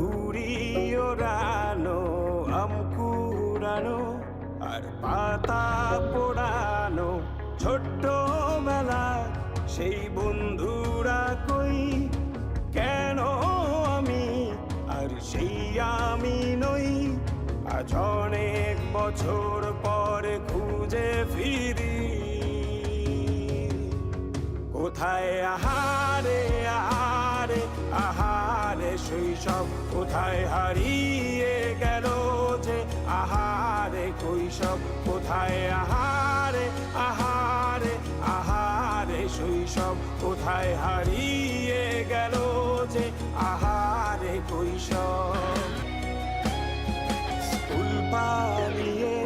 ঘুড়ি ওড়ানো, আম কুড়ানো আর পাতা পোড়ানো, ছোট্টবেলা সেই বন্ধুরা কই, কেন আমি আর সেই আমি নই। আজ অনেক বছর পরে খুঁজে ফিরি, কোথায় আহারে আহারে আহারে শৈশব, কোথায় হারিয়ে গেল যে আহারে কৈশব, কোথায় আহারে আহারে আহারে শৈশব, কোথায় হারিয়ে গেল যে আহারে কৈশব। স্কুল পালিয়ে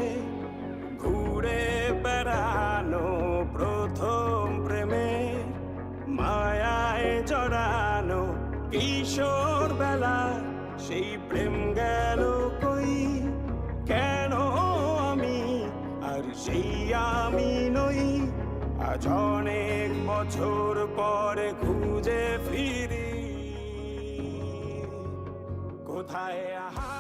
ঘুরে বেড়ানো, প্রথম প্রেমে মায়ায় জড়ানো, কিশোর বেলা সেই প্রেম গেল কই, কেন আমি আর সেই আমি নই। আজ অনেক বছর পরে খুঁজে ফিরি, কোথায় আহা